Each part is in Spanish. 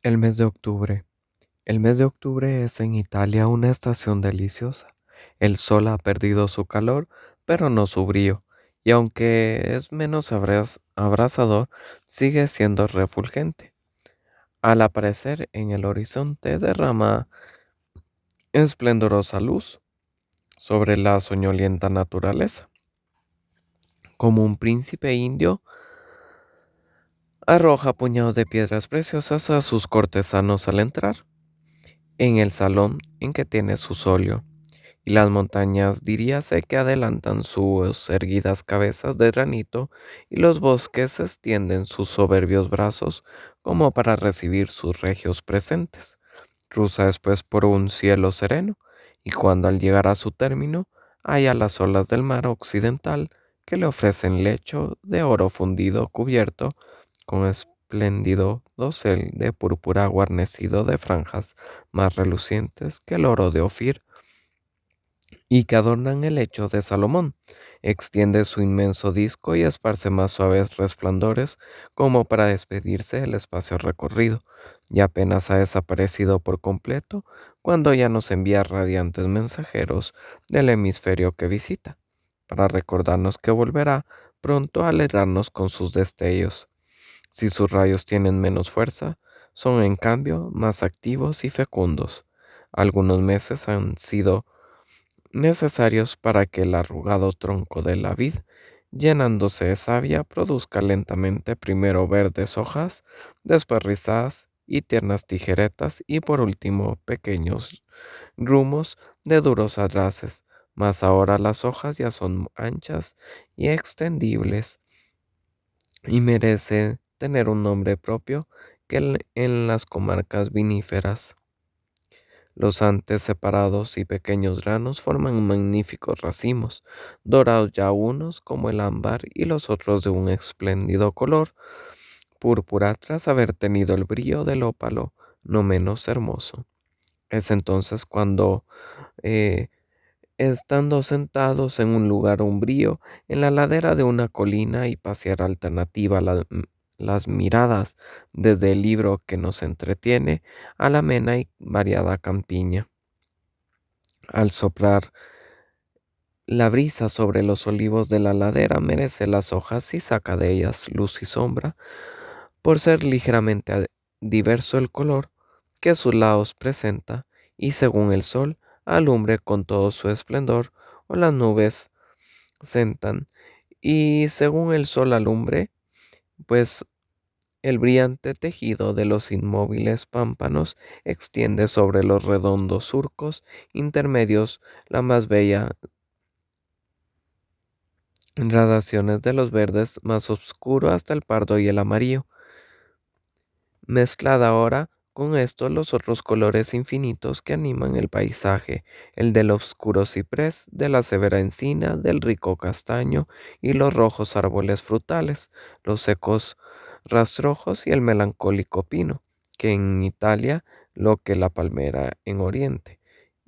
El mes de octubre. El mes de octubre es en Italia una estación deliciosa. El sol ha perdido su calor, pero no su brillo, y aunque es menos abrasador, sigue siendo refulgente. Al aparecer en el horizonte derrama esplendorosa luz sobre la soñolienta naturaleza. Como un príncipe indio, arroja puñados de piedras preciosas a sus cortesanos al entrar en el salón en que tiene su solio. Y las montañas diríase que adelantan sus erguidas cabezas de granito y los bosques extienden sus soberbios brazos como para recibir sus regios presentes. Cruza después por un cielo sereno y cuando al llegar a su término halla las olas del mar occidental que le ofrecen lecho de oro fundido cubierto con espléndido dosel de púrpura guarnecido de franjas más relucientes que el oro de Ofir y que adornan el lecho de Salomón. Extiende su inmenso disco y esparce más suaves resplandores como para despedirse del espacio recorrido, y apenas ha desaparecido por completo cuando ya nos envía radiantes mensajeros del hemisferio que visita, para recordarnos que volverá pronto a alegrarnos con sus destellos. Si sus rayos tienen menos fuerza, son en cambio más activos y fecundos. Algunos meses han sido necesarios para que el arrugado tronco de la vid, llenándose de savia, produzca lentamente primero verdes hojas, después rizadas y tiernas tijeretas y por último pequeños grumos de duros adraces, mas ahora las hojas ya son anchas y extendibles y merece tener un nombre propio que en las comarcas viníferas. Los antes separados y pequeños granos forman magníficos racimos, dorados ya unos como el ámbar y los otros de un espléndido color púrpura tras haber tenido el brillo del ópalo no menos hermoso. Es entonces cuando, eh, estando sentados en un lugar umbrío, en la ladera de una colina y pasear alternativa las miradas desde el libro que nos entretiene a la amena y variada campiña. Al soplar la brisa sobre los olivos de la ladera merece las hojas y saca de ellas luz y sombra, por ser ligeramente diverso el color que sus lados presenta, y según el sol alumbre con todo su esplendor, o las nubes sentan, y según el sol alumbre, pues el brillante tejido de los inmóviles pámpanos extiende sobre los redondos surcos intermedios la más bella gradaciones de los verdes más oscuro hasta el pardo y el amarillo. Mezclada ahora con esto los otros colores infinitos que animan el paisaje, el del oscuro ciprés, de la severa encina, del rico castaño y los rojos árboles frutales, los secos rastrojos y el melancólico pino, que en Italia lo que la palmera en Oriente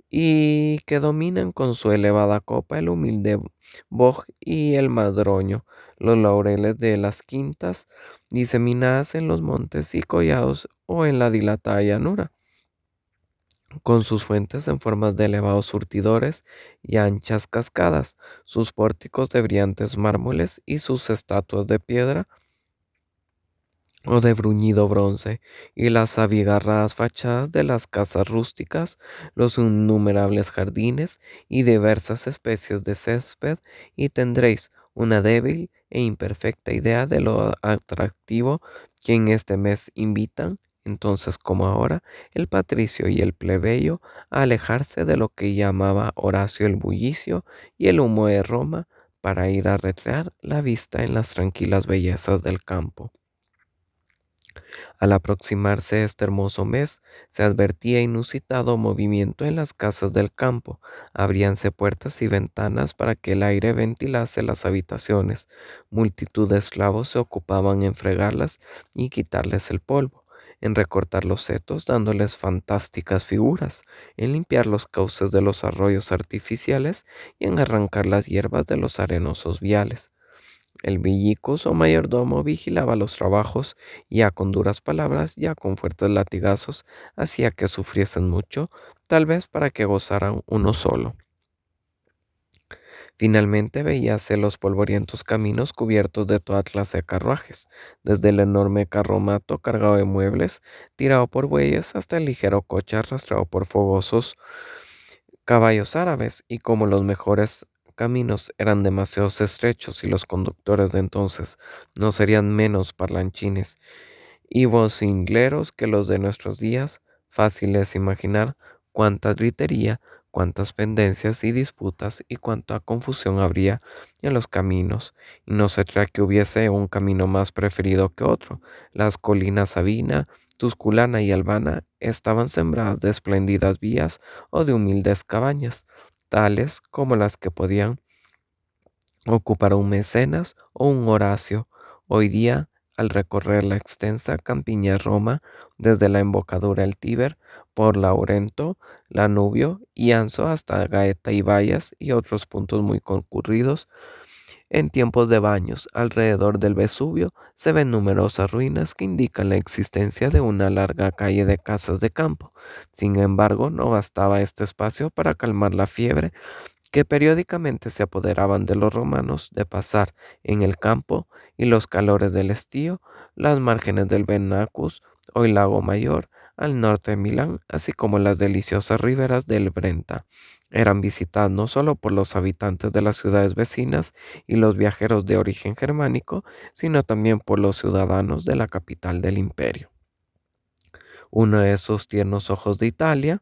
y que dominan con su elevada copa el humilde boj y el madroño, los laureles de las quintas, diseminadas en los montes y collados o en la dilatada llanura, con sus fuentes en formas de elevados surtidores y anchas cascadas, sus pórticos de brillantes mármoles y sus estatuas de piedra o de bruñido bronce, y las abigarradas fachadas de las casas rústicas, los innumerables jardines y diversas especies de césped, y tendréis una débil e imperfecta idea de lo atractivo que en este mes invitan, entonces como ahora, el patricio y el plebeyo a alejarse de lo que llamaba Horacio el bullicio y el humo de Roma, para ir a recrear la vista en las tranquilas bellezas del campo. Al aproximarse este hermoso mes, se advertía inusitado movimiento en las casas del campo. Abríanse puertas y ventanas para que el aire ventilase las habitaciones. Multitud de esclavos se ocupaban en fregarlas y quitarles el polvo, en recortar los setos dándoles fantásticas figuras, en limpiar los cauces de los arroyos artificiales y en arrancar las hierbas de los arenosos viales. El villicus o mayordomo vigilaba los trabajos, ya con duras palabras, ya con fuertes latigazos, hacía que sufriesen mucho, tal vez para que gozaran uno solo. Finalmente veíase los polvorientos caminos cubiertos de toda clase de carruajes, desde el enorme carromato cargado de muebles, tirado por bueyes, hasta el ligero coche arrastrado por fogosos caballos árabes, y como los mejores caminos eran demasiado estrechos y los conductores de entonces no serían menos parlanchines y vocingleros que los de nuestros días, fácil es imaginar cuánta gritería, cuántas pendencias y disputas y cuánta confusión habría en los caminos, y no se trata que hubiese un camino más preferido que otro. Las colinas Sabina, Tusculana y Albana estaban sembradas de espléndidas vías o de humildes cabañas, tales como las que podían ocupar un Mecenas o un Horacio. Hoy día, al recorrer la extensa campiña de Roma, desde la embocadura del Tíber, por Laurento, Lanubio y Anso hasta Gaeta y Bayas y otros puntos muy concurridos, en tiempos de baños, alrededor del Vesubio, se ven numerosas ruinas que indican la existencia de una larga calle de casas de campo. Sin embargo, no bastaba este espacio para calmar la fiebre que periódicamente se apoderaban de los romanos de pasar en el campo y los calores del estío, las márgenes del Benacus o el lago Mayor al norte de Milán, así como las deliciosas riberas del Brenta. Eran visitadas no solo por los habitantes de las ciudades vecinas y los viajeros de origen germánico, sino también por los ciudadanos de la capital del imperio. Uno de esos tiernos ojos de Italia,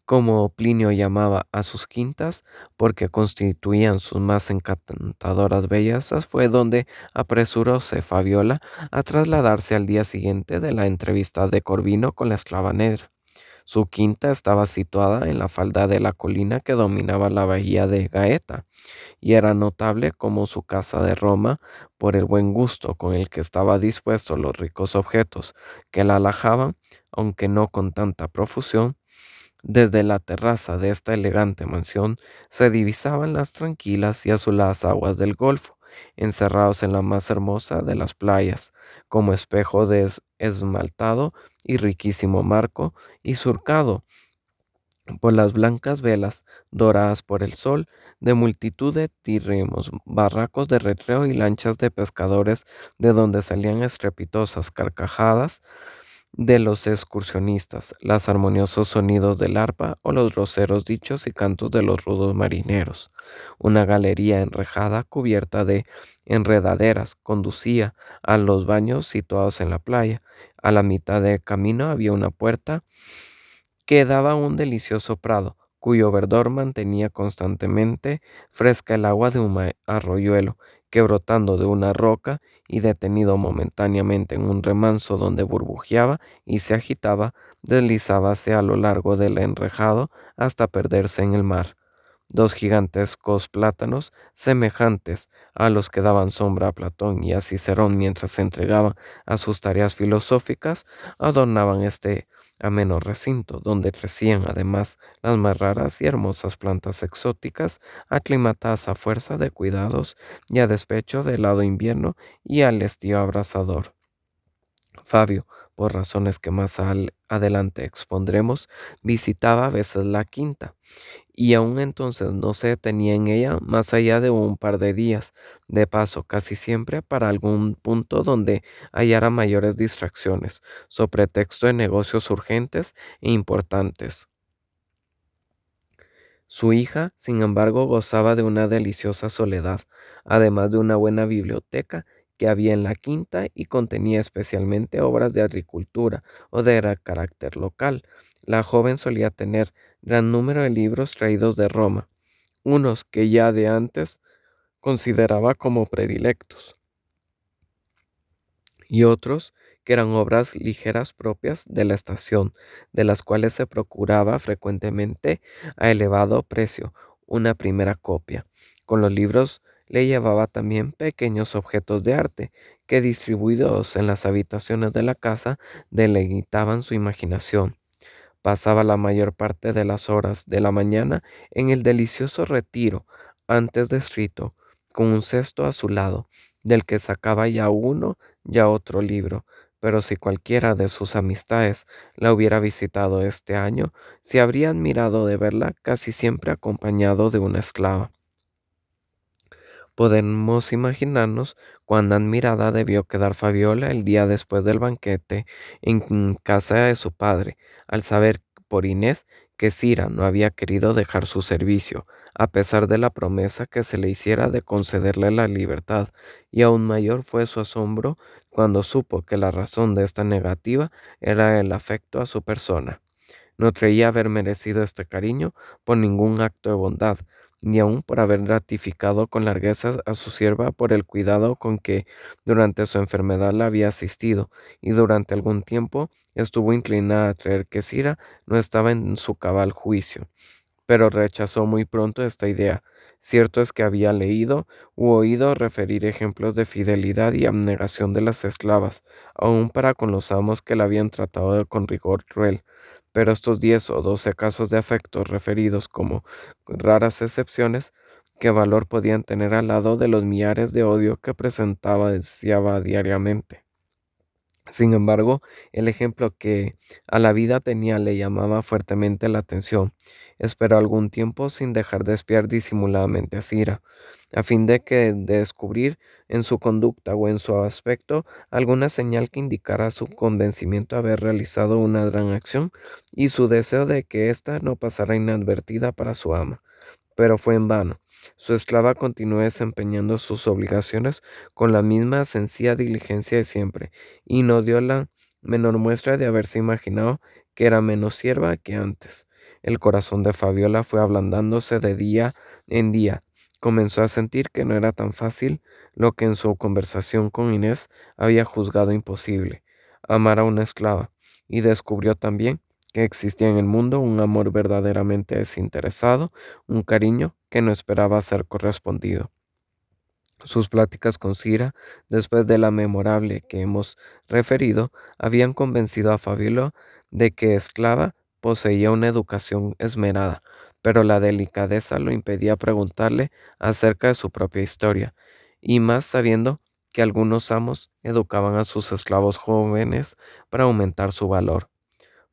como Plinio llamaba a sus quintas, porque constituían sus más encantadoras bellezas, fue donde apresuróse Fabiola a trasladarse al día siguiente de la entrevista de Corvino con la esclava negra. Su quinta estaba situada en la falda de la colina que dominaba la bahía de Gaeta, y era notable como su casa de Roma, por el buen gusto con el que estaba dispuestos los ricos objetos que la alajaban, aunque no con tanta profusión. Desde la terraza de esta elegante mansión se divisaban las tranquilas y azuladas aguas del Golfo, encerrados en la más hermosa de las playas, como espejo de esmaltado y riquísimo marco, y surcado por las blancas velas doradas por el sol, de multitud de trirremos, barracos de recreo y lanchas de pescadores, de donde salían estrepitosas carcajadas de los excursionistas, los armoniosos sonidos del arpa o los groseros dichos y cantos de los rudos marineros. Una galería enrejada cubierta de enredaderas conducía a los baños situados en la playa. A la mitad del camino había una puerta que daba a un delicioso prado, cuyo verdor mantenía constantemente fresca el agua de un arroyuelo, que brotando de una roca y detenido momentáneamente en un remanso donde burbujeaba y se agitaba, deslizábase a lo largo del enrejado hasta perderse en el mar. Dos gigantescos plátanos, semejantes a los que daban sombra a Platón y a Cicerón mientras se entregaban a sus tareas filosóficas, adornaban este ameno recinto, donde crecían además las más raras y hermosas plantas exóticas, aclimatadas a fuerza de cuidados y a despecho del helado invierno y al estío abrasador. Fabio, por razones que más adelante expondremos, visitaba a veces la quinta, y aún entonces no se detenía en ella más allá de un par de días, de paso casi siempre para algún punto donde hallara mayores distracciones, so pretexto de negocios urgentes e importantes. Su hija, sin embargo, gozaba de una deliciosa soledad, además de una buena biblioteca que había en la quinta y contenía especialmente obras de agricultura o de carácter local. La joven solía tener gran número de libros traídos de Roma, unos que ya de antes consideraba como predilectos, y otros que eran obras ligeras propias de la estación, de las cuales se procuraba frecuentemente a elevado precio una primera copia. Con los libros le llevaba también pequeños objetos de arte que, distribuidos en las habitaciones de la casa, deleitaban su imaginación. Pasaba la mayor parte de las horas de la mañana en el delicioso retiro antes descrito, con un cesto a su lado, del que sacaba ya uno, ya otro libro. Pero si cualquiera de sus amistades la hubiera visitado este año, se habría admirado de verla casi siempre acompañado de una esclava. Podemos imaginarnos cuán admirada debió quedar Fabiola el día después del banquete en casa de su padre, al saber por Inés que Cira no había querido dejar su servicio, a pesar de la promesa que se le hiciera de concederle la libertad, y aún mayor fue su asombro cuando supo que la razón de esta negativa era el afecto a su persona. No creía haber merecido este cariño por ningún acto de bondad, ni aun por haber gratificado con largueza a su sierva por el cuidado con que durante su enfermedad la había asistido, y durante algún tiempo estuvo inclinada a creer que Cira no estaba en su cabal juicio, pero rechazó muy pronto esta idea. Cierto es que había leído u oído referir ejemplos de fidelidad y abnegación de las esclavas, aun para con los amos que la habían tratado con rigor cruel, pero estos 10 o 12 casos de afecto referidos como raras excepciones, ¿qué valor podían tener al lado de los millares de odio que presentaba deseaba diariamente? Sin embargo, el ejemplo que a la vida tenía le llamaba fuertemente la atención. Esperó algún tiempo sin dejar de espiar disimuladamente a Cira, a fin de descubrir en su conducta o en su aspecto alguna señal que indicara su convencimiento de haber realizado una gran acción y su deseo de que ésta no pasara inadvertida para su ama. Pero fue en vano. Su esclava continuó desempeñando sus obligaciones con la misma sencilla diligencia de siempre, y no dio la menor muestra de haberse imaginado que era menos sierva que antes. El corazón de Fabiola fue ablandándose de día en día. Comenzó a sentir que no era tan fácil lo que en su conversación con Inés había juzgado imposible, amar a una esclava, y descubrió también que existía en el mundo un amor verdaderamente desinteresado, un cariño que no esperaba ser correspondido. Sus pláticas con Cira, después de la memorable que hemos referido, habían convencido a Fabiola de que Esclava poseía una educación esmerada, pero la delicadeza lo impedía preguntarle acerca de su propia historia, y más sabiendo que algunos amos educaban a sus esclavos jóvenes para aumentar su valor.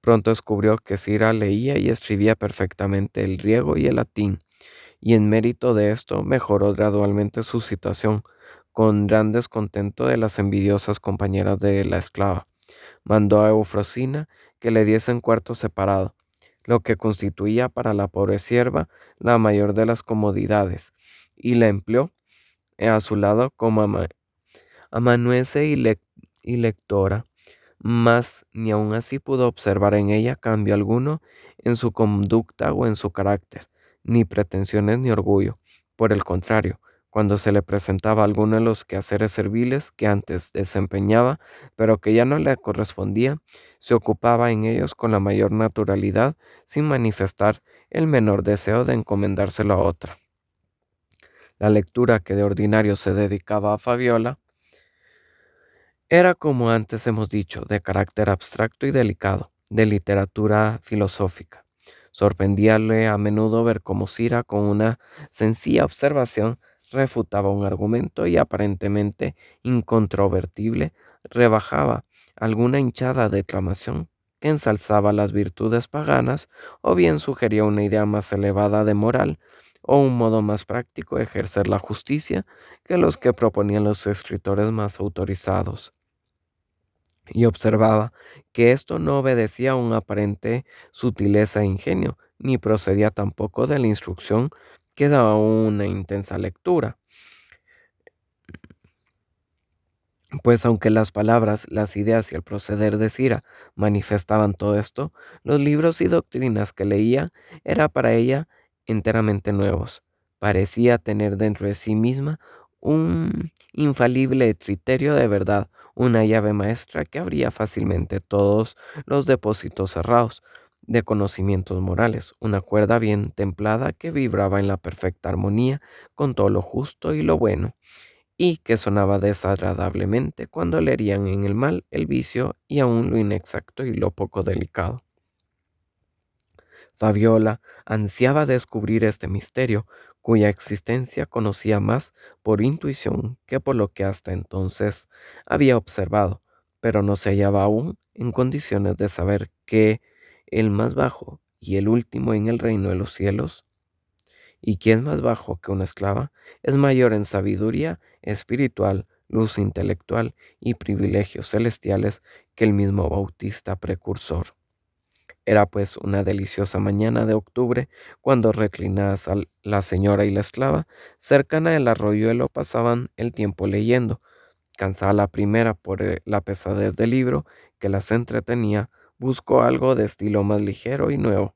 Pronto descubrió que Cira leía y escribía perfectamente el griego y el latín, y en mérito de esto mejoró gradualmente su situación, con gran descontento de las envidiosas compañeras de la esclava. Mandó a Eufrosina que le diesen cuarto separado, lo que constituía para la pobre sierva la mayor de las comodidades, y la empleó a su lado como amanuense y lectora, mas ni aun así pudo observar en ella cambio alguno en su conducta o en su carácter, ni pretensiones ni orgullo. Por el contrario, cuando se le presentaba alguno de los quehaceres serviles que antes desempeñaba, pero que ya no le correspondía, se ocupaba en ellos con la mayor naturalidad, sin manifestar el menor deseo de encomendárselo a otra. La lectura que de ordinario se dedicaba a Fabiola era, como antes hemos dicho, de carácter abstracto y delicado, de literatura filosófica. Sorprendíale a menudo ver cómo Cira, con una sencilla observación, refutaba un argumento y aparentemente incontrovertible, rebajaba alguna hinchada declamación que ensalzaba las virtudes paganas o bien sugería una idea más elevada de moral o un modo más práctico de ejercer la justicia que los que proponían los escritores más autorizados, y observaba que esto no obedecía a un aparente sutileza e ingenio, ni procedía tampoco de la instrucción que daba una intensa lectura. Pues aunque las palabras, las ideas y el proceder de Cira manifestaban todo esto, los libros y doctrinas que leía eran para ella enteramente nuevos. Parecía tener dentro de sí misma un infalible criterio de verdad, una llave maestra que abría fácilmente todos los depósitos cerrados de conocimientos morales, una cuerda bien templada que vibraba en la perfecta armonía con todo lo justo y lo bueno, y que sonaba desagradablemente cuando leerían en el mal, el vicio y aun lo inexacto y lo poco delicado. Fabiola ansiaba descubrir este misterio cuya existencia conocía más por intuición que por lo que hasta entonces había observado, pero no se hallaba aún en condiciones de saber que el más bajo y el último en el reino de los cielos, y quien es más bajo que una esclava, es mayor en sabiduría espiritual, luz intelectual y privilegios celestiales que el mismo Bautista precursor. Era pues una deliciosa mañana de octubre cuando reclinadas la señora y la esclava cercana del arroyuelo pasaban el tiempo leyendo. Cansada la primera por la pesadez del libro que las entretenía, buscó algo de estilo más ligero y nuevo,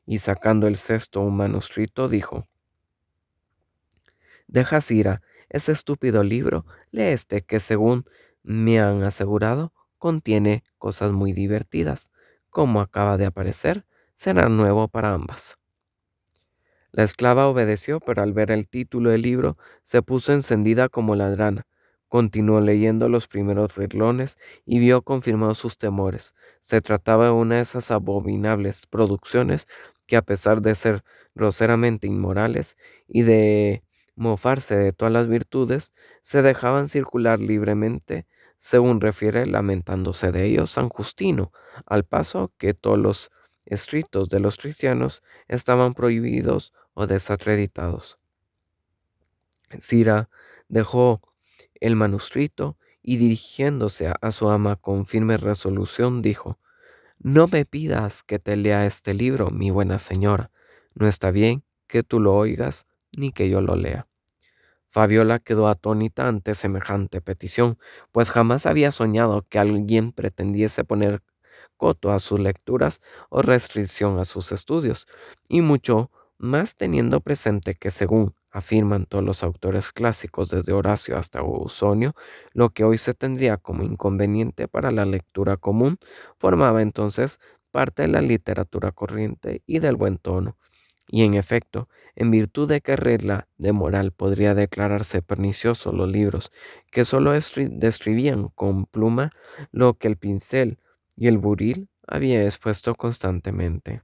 y sacando el cesto un manuscrito dijo: Deja, Sira, ese estúpido libro, lee este que según me han asegurado, contiene cosas muy divertidas. Como acaba de aparecer, será nuevo para ambas. La esclava obedeció, pero al ver el título del libro se puso encendida como la grana. Continuó leyendo los primeros renglones y vio confirmados sus temores. Se trataba de una de esas abominables producciones que, a pesar de ser groseramente inmorales y de mofarse de todas las virtudes, se dejaban circular libremente, según refiere lamentándose de ellos San Justino, al paso que todos los escritos de los cristianos estaban prohibidos o desacreditados. Sira dejó el manuscrito y dirigiéndose a su ama con firme resolución dijo: No me pidas que te lea este libro, mi buena señora. No está bien que tú lo oigas ni que yo lo lea. Fabiola quedó atónita ante semejante petición, pues jamás había soñado que alguien pretendiese poner coto a sus lecturas o restricción a sus estudios, y mucho más teniendo presente que, según afirman todos los autores clásicos desde Horacio hasta Ausonio, lo que hoy se tendría como inconveniente para la lectura común formaba entonces parte de la literatura corriente y del buen tono. Y en efecto, en virtud de qué regla de moral podría declararse pernicioso los libros que sólo describían con pluma lo que el pincel y el buril había expuesto constantemente.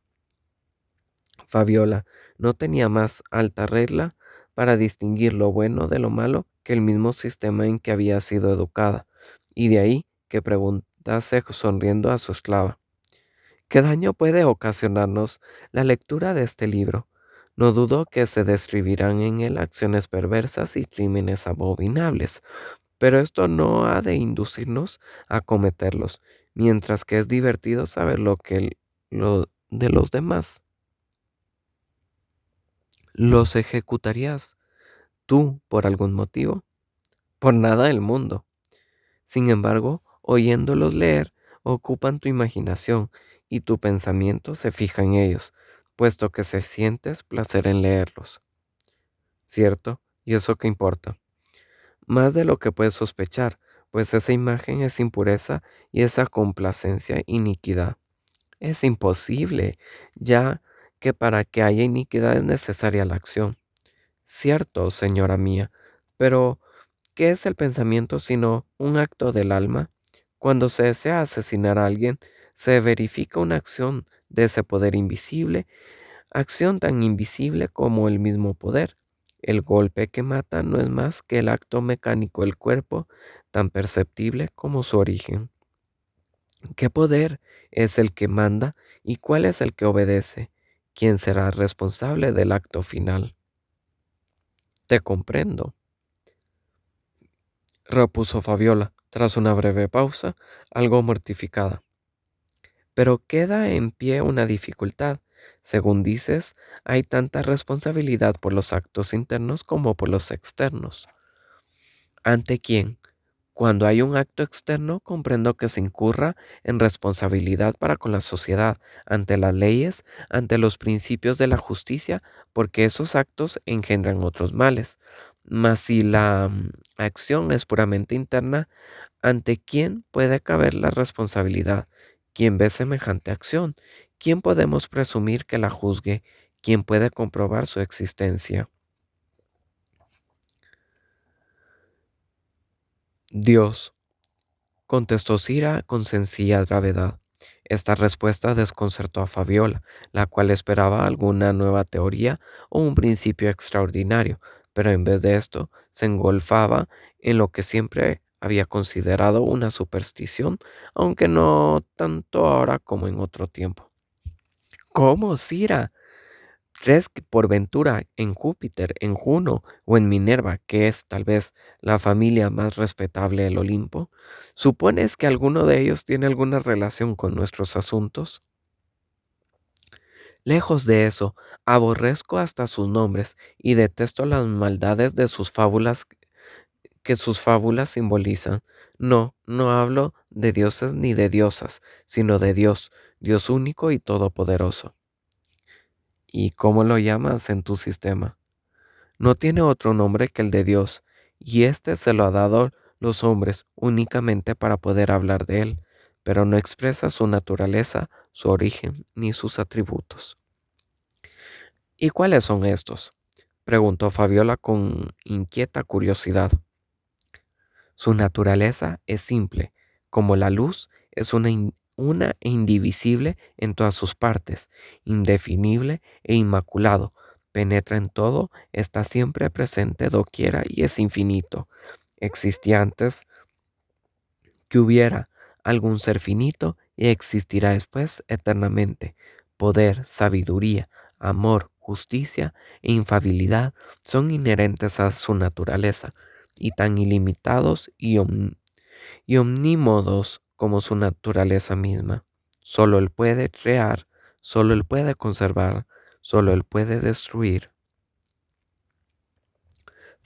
Fabiola no tenía más alta regla para distinguir lo bueno de lo malo que el mismo sistema en que había sido educada, y de ahí que preguntase sonriendo a su esclava: ¿Qué daño puede ocasionarnos la lectura de este libro? No dudo que se describirán en él acciones perversas y crímenes abominables, pero esto no ha de inducirnos a cometerlos, mientras que es divertido saber lo de los demás. ¿Los ejecutarías tú por algún motivo? Por nada del mundo. Sin embargo, oyéndolos leer, ocupan tu imaginación y tu pensamiento se fija en ellos, puesto que se sientes placer en leerlos. ¿Cierto? ¿Y eso qué importa? Más de lo que puedes sospechar, pues esa imagen es impureza y esa complacencia iniquidad. Es imposible, ya que para que haya iniquidad es necesaria la acción. Cierto, señora mía, pero ¿qué es el pensamiento sino un acto del alma? Cuando se desea asesinar a alguien, se verifica una acción de ese poder invisible, acción tan invisible como el mismo poder. El golpe que mata no es más que el acto mecánico del cuerpo, tan perceptible como su origen. ¿Qué poder es el que manda y cuál es el que obedece? ¿Quién será responsable del acto final? Te comprendo, repuso Fabiola, tras una breve pausa, algo mortificada. Pero queda en pie una dificultad. Según dices, hay tanta responsabilidad por los actos internos como por los externos. ¿Ante quién? Cuando hay un acto externo, comprendo que se incurra en responsabilidad para con la sociedad, ante las leyes, ante los principios de la justicia, porque esos actos engendran otros males. Mas si la acción es puramente interna, ¿ante quién puede caber la responsabilidad? ¿Quién ve semejante acción? ¿Quién podemos presumir que la juzgue? ¿Quién puede comprobar su existencia? Dios, contestó Cira con sencilla gravedad. Esta respuesta desconcertó a Fabiola, la cual esperaba alguna nueva teoría o un principio extraordinario, pero en vez de esto se engolfaba en lo que siempre había considerado una superstición, aunque no tanto ahora como en otro tiempo. ¿Cómo, Cira? ¿Crees que por ventura en Júpiter, en Juno o en Minerva, que es tal vez la familia más respetable del Olimpo? ¿Supones que alguno de ellos tiene alguna relación con nuestros asuntos? Lejos de eso, aborrezco hasta sus nombres y detesto las maldades de sus fábulas que sus fábulas simbolizan. No, no hablo de dioses ni de diosas, sino de Dios, Dios único y todopoderoso. ¿Y cómo lo llamas en tu sistema? No tiene otro nombre que el de Dios, y éste se lo ha dado los hombres únicamente para poder hablar de él, pero no expresa su naturaleza, su origen ni sus atributos. ¿Y cuáles son estos? Preguntó Fabiola con inquieta curiosidad. Su naturaleza es simple, como la luz es una e indivisible en todas sus partes, indefinible e inmaculado, penetra en todo, está siempre presente doquiera y es infinito. Existía antes que hubiera algún ser finito y existirá después eternamente. Poder, sabiduría, amor, justicia e infabilidad son inherentes a su naturaleza y tan ilimitados y omnímodos como su naturaleza misma. Solo Él puede crear, solo Él puede conservar, solo Él puede destruir.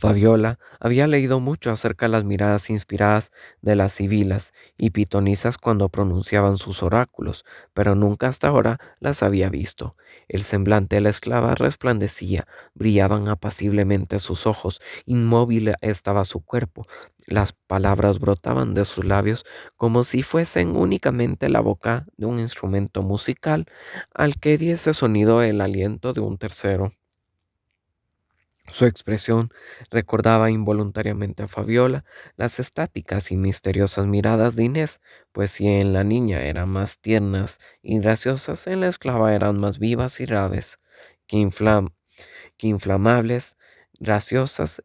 Fabiola había leído mucho acerca de las miradas inspiradas de las sibilas y pitonisas cuando pronunciaban sus oráculos, pero nunca hasta ahora las había visto. El semblante de la esclava resplandecía, brillaban apaciblemente sus ojos, inmóvil estaba su cuerpo. Las palabras brotaban de sus labios como si fuesen únicamente la boca de un instrumento musical al que diese sonido el aliento de un tercero. Su expresión recordaba involuntariamente a Fabiola las estáticas y misteriosas miradas de Inés, pues si en la niña eran más tiernas y graciosas, en la esclava eran más vivas y graves, que, que inflamables, graciosas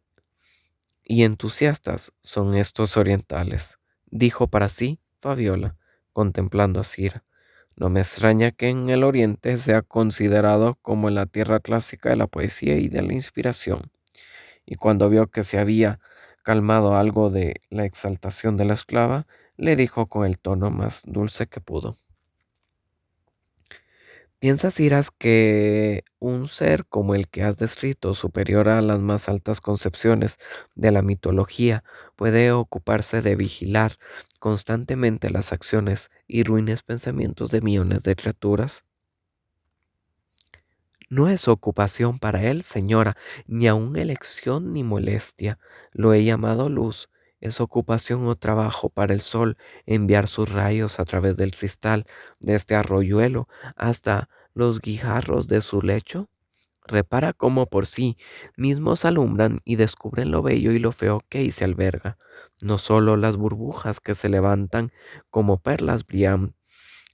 y entusiastas son estos orientales, dijo para sí Fabiola, contemplando a Cira. No me extraña que en el Oriente sea considerado como la tierra clásica de la poesía y de la inspiración. Y cuando vio que se había calmado algo de la exaltación de la esclava, le dijo con el tono más dulce que pudo. ¿Piensas, Iras, que un ser como el que has descrito, superior a las más altas concepciones de la mitología, puede ocuparse de vigilar constantemente las acciones y ruines pensamientos de millones de criaturas? No es ocupación para él, señora, ni aun elección ni molestia. Lo he llamado luz. Es ocupación o trabajo para el sol enviar sus rayos a través del cristal de este arroyuelo hasta los guijarros de su lecho. Repara cómo por sí mismos alumbran y descubren lo bello y lo feo que ahí se alberga. No solo las burbujas que se levantan como perlas brillan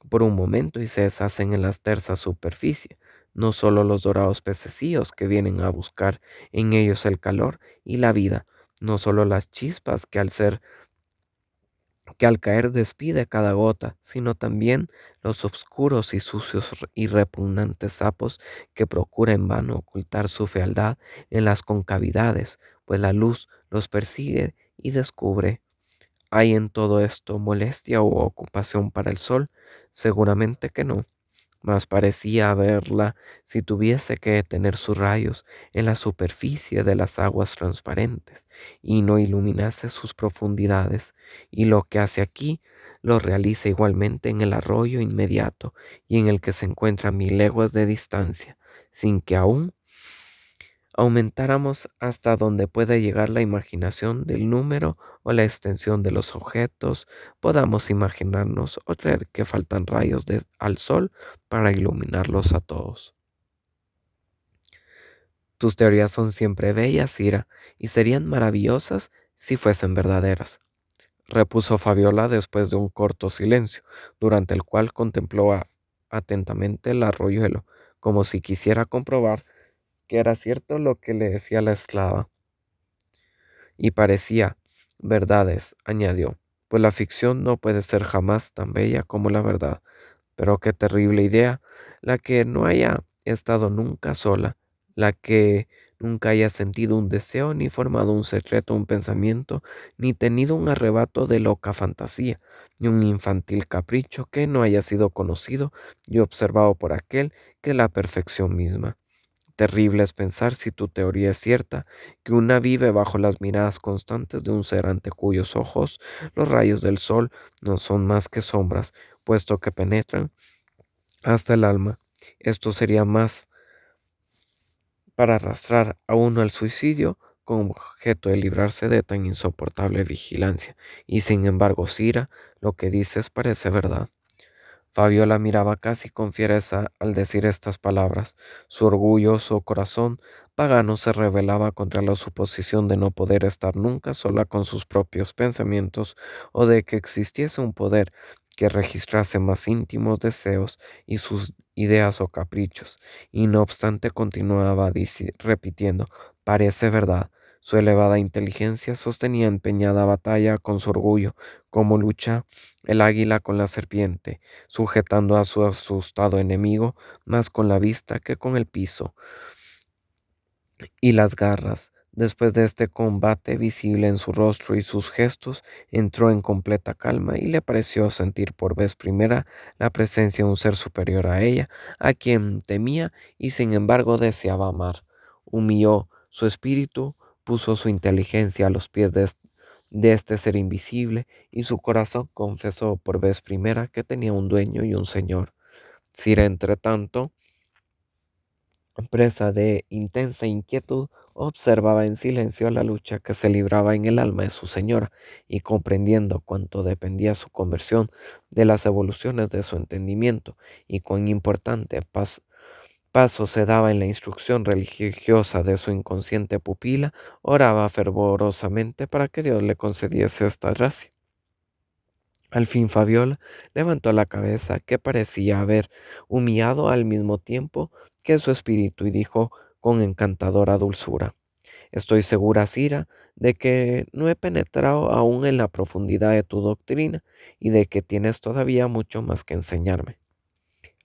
por un momento y se deshacen en la tersa superficie, no solo los dorados pececillos que vienen a buscar en ellos el calor y la vida, no solo las chispas que al caer despide cada gota, sino también los oscuros y sucios y repugnantes sapos que procura en vano ocultar su fealdad en las concavidades, pues la luz los persigue y descubre. ¿Hay en todo esto molestia o ocupación para el sol? Seguramente que no, mas parecía haberla si tuviese que detener sus rayos en la superficie de las aguas transparentes y no iluminase sus profundidades, y lo que hace aquí lo realiza igualmente en el arroyo inmediato y en el que se encuentra a 1000 leguas de distancia, sin que aún aumentáramos hasta donde puede llegar la imaginación del número o la extensión de los objetos, podamos imaginarnos o creer que faltan rayos al sol para iluminarlos a todos. Tus teorías son siempre bellas, Ira, y serían maravillosas si fuesen verdaderas, repuso Fabiola después de un corto silencio, durante el cual contempló atentamente el arroyuelo, como si quisiera comprobar que era cierto lo que le decía la esclava. Y parecía verdades, añadió, pues la ficción no puede ser jamás tan bella como la verdad. Pero qué terrible idea, la que no haya estado nunca sola, la que nunca haya sentido un deseo, ni formado un secreto, un pensamiento, ni tenido un arrebato de loca fantasía, ni un infantil capricho que no haya sido conocido y observado por aquel que es la perfección misma. Terrible es pensar, si tu teoría es cierta, que una vive bajo las miradas constantes de un ser ante cuyos ojos los rayos del sol no son más que sombras, puesto que penetran hasta el alma. Esto sería más para arrastrar a uno al suicidio con objeto de librarse de tan insoportable vigilancia. Y sin embargo, Cira, lo que dices parece verdad. Fabiola miraba casi con fiereza al decir estas palabras. Su orgulloso corazón pagano se rebelaba contra la suposición de no poder estar nunca sola con sus propios pensamientos, o de que existiese un poder que registrase más íntimos deseos y sus ideas o caprichos. Y no obstante continuaba repitiendo, parece verdad. Su elevada inteligencia sostenía empeñada batalla con su orgullo, como lucha el águila con la serpiente, sujetando a su asustado enemigo más con la vista que con el piso y las garras. Después de este combate visible en su rostro y sus gestos, entró en completa calma y le pareció sentir por vez primera la presencia de un ser superior a ella, a quien temía y sin embargo deseaba amar. Humilló su espíritu, puso su inteligencia a los pies de este ser invisible, y su corazón confesó por vez primera que tenía un dueño y un señor. Cira, entre tanto, presa de intensa inquietud, observaba en silencio la lucha que se libraba en el alma de su señora, y comprendiendo cuánto dependía su conversión de las evoluciones de su entendimiento, y cuán importante paso se daba en la instrucción religiosa de su inconsciente pupila, oraba fervorosamente para que Dios le concediese esta gracia. Al fin Fabiola levantó la cabeza, que parecía haber humillado al mismo tiempo que su espíritu, y dijo con encantadora dulzura: Estoy segura, Sira, de que no he penetrado aún en la profundidad de tu doctrina, y de que tienes todavía mucho más que enseñarme.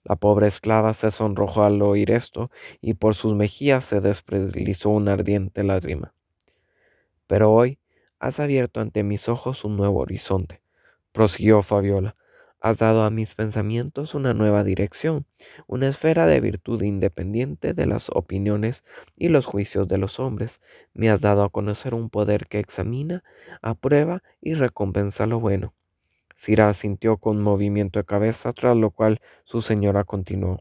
La pobre esclava se sonrojó al oír esto, y por sus mejillas se deslizó una ardiente lágrima. Pero hoy has abierto ante mis ojos un nuevo horizonte, prosiguió Fabiola. Has dado a mis pensamientos una nueva dirección, una esfera de virtud independiente de las opiniones y los juicios de los hombres. Me has dado a conocer un poder que examina, aprueba y recompensa lo bueno. Sira asintió con movimiento de cabeza, tras lo cual su señora continuó: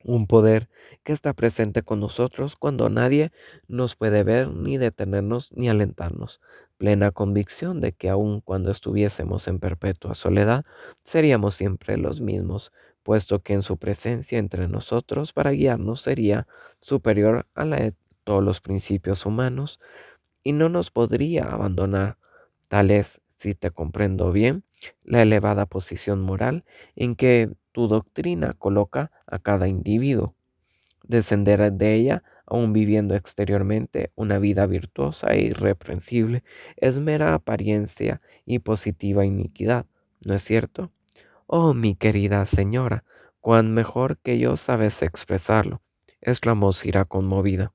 Un poder que está presente con nosotros cuando nadie nos puede ver, ni detenernos, ni alentarnos. Plena convicción de que aun cuando estuviésemos en perpetua soledad, seríamos siempre los mismos, puesto que en su presencia entre nosotros para guiarnos sería superior a la de todos los principios humanos, y no nos podría abandonar. Tal es, si te comprendo bien, la elevada posición moral en que tu doctrina coloca a cada individuo. Descender de ella, aun viviendo exteriormente una vida virtuosa e irreprensible, es mera apariencia y positiva iniquidad, ¿no es cierto? Oh, mi querida señora, cuán mejor que yo sabes expresarlo, exclamó Cira conmovida.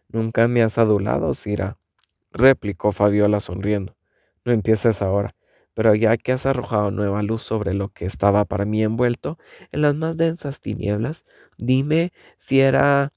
Nunca me has adulado, Cira, replicó Fabiola sonriendo. No empieces ahora, pero ya que has arrojado nueva luz sobre lo que estaba para mí envuelto en las más densas tinieblas, dime si era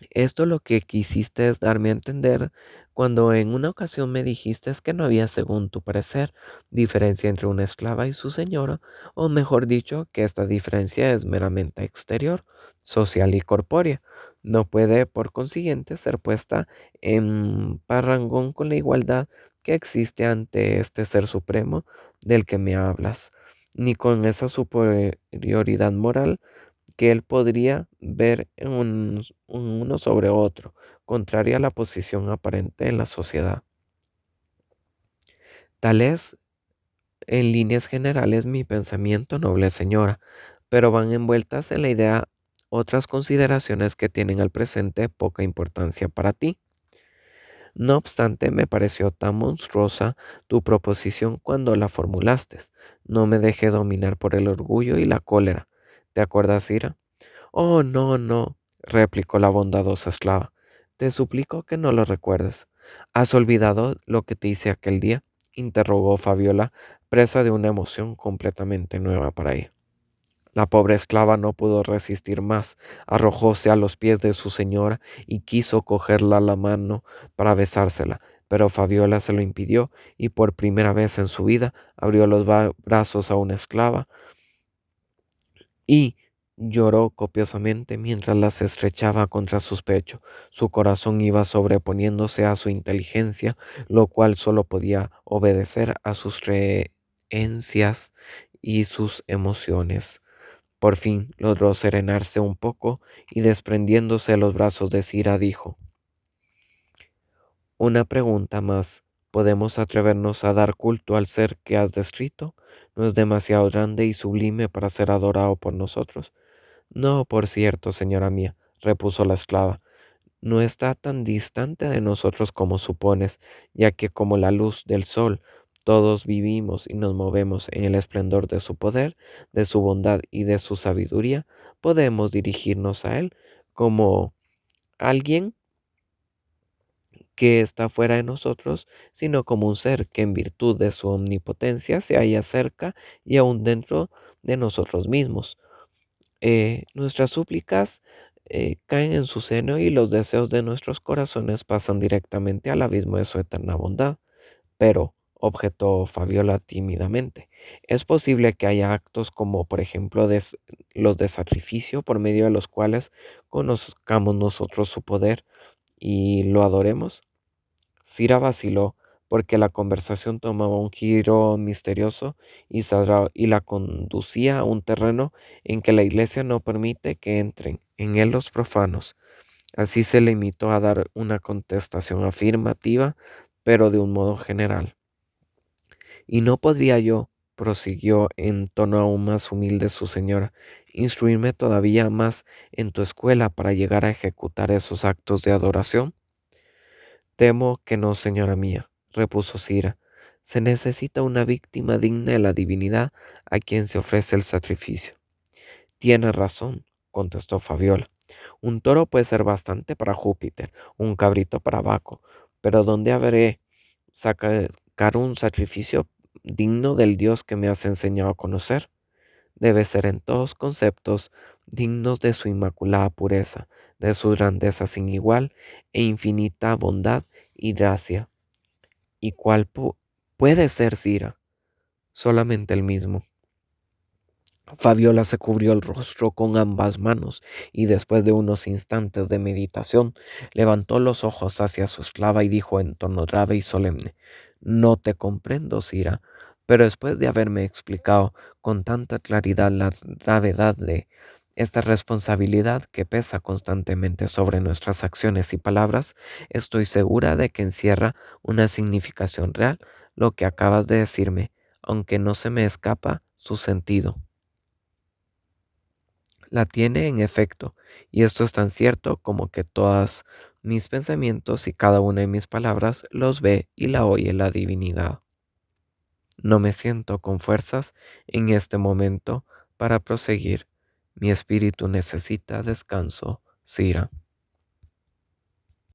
esto lo que quisiste es darme a entender cuando en una ocasión me dijiste que no había, según tu parecer, diferencia entre una esclava y su señora, o mejor dicho, que esta diferencia es meramente exterior, social y corpórea. No puede, por consiguiente, ser puesta en parangón con la igualdad que existe ante este ser supremo del que me hablas, ni con esa superioridad moral que él podría ver en uno sobre otro, contraria a la posición aparente en la sociedad. Tal es, en líneas generales, mi pensamiento, noble señora, pero van envueltas en la idea otras consideraciones que tienen al presente poca importancia para ti. No obstante, me pareció tan monstruosa tu proposición cuando la formulaste. No me dejé dominar por el orgullo y la cólera. ¿Te acuerdas, Ira? Oh, no, no, replicó la bondadosa esclava. Te suplico que no lo recuerdes. ¿Has olvidado lo que te hice aquel día? Interrogó Fabiola, presa de una emoción completamente nueva para ella. La pobre esclava no pudo resistir más, arrojóse a los pies de su señora y quiso cogerla a la mano para besársela, pero Fabiola se lo impidió y por primera vez en su vida abrió los brazos a una esclava y lloró copiosamente mientras las estrechaba contra sus pechos. Su corazón iba sobreponiéndose a su inteligencia, lo cual solo podía obedecer a sus creencias y sus emociones. Por fin logró serenarse un poco y desprendiéndose los brazos de Cira dijo, una pregunta más. ¿Podemos atrevernos a dar culto al ser que has descrito? ¿No es demasiado grande y sublime para ser adorado por nosotros? No, por cierto, señora mía, repuso la esclava, no está tan distante de nosotros como supones, ya que como la luz del sol, todos vivimos y nos movemos en el esplendor de su poder, de su bondad y de su sabiduría, podemos dirigirnos a él como alguien que está fuera de nosotros, sino como un ser que en virtud de su omnipotencia se halla cerca y aún dentro de nosotros mismos. Nuestras súplicas caen en su seno y los deseos de nuestros corazones pasan directamente al abismo de su eterna bondad. Pero, objetó Fabiola tímidamente, es posible que haya actos como, por ejemplo, los de sacrificio por medio de los cuales conozcamos nosotros su poder y lo adoremos. Cira vaciló porque la conversación tomaba un giro misterioso y la conducía a un terreno en que la iglesia no permite que entren en él los profanos. Así se limitó a dar una contestación afirmativa, pero de un modo general. Y no podría yo, prosiguió en tono aún más humilde su señora, instruirme todavía más en tu escuela para llegar a ejecutar esos actos de adoración. Temo que no, señora mía, repuso Cira. Se necesita una víctima digna de la divinidad a quien se ofrece el sacrificio. Tiene razón, contestó Fabiola. Un toro puede ser bastante para Júpiter, un cabrito para Baco, pero ¿dónde habré sacar un sacrificio digno del Dios que me has enseñado a conocer? Debe ser en todos conceptos dignos de su inmaculada pureza, de su grandeza sin igual e infinita bondad y gracia. ¿Y cuál puede ser, Cira? Solamente el mismo. Fabiola se cubrió el rostro con ambas manos y después de unos instantes de meditación levantó los ojos hacia su esclava y dijo en tono grave y solemne, no te comprendo, Cira, pero después de haberme explicado con tanta claridad la gravedad de esta responsabilidad que pesa constantemente sobre nuestras acciones y palabras, estoy segura de que encierra una significación real lo que acabas de decirme, aunque no se me escapa su sentido. La tiene en efecto, y esto es tan cierto como que todos mis pensamientos y cada una de mis palabras los ve y la oye la divinidad. No me siento con fuerzas en este momento para proseguir. Mi espíritu necesita descanso, Sira.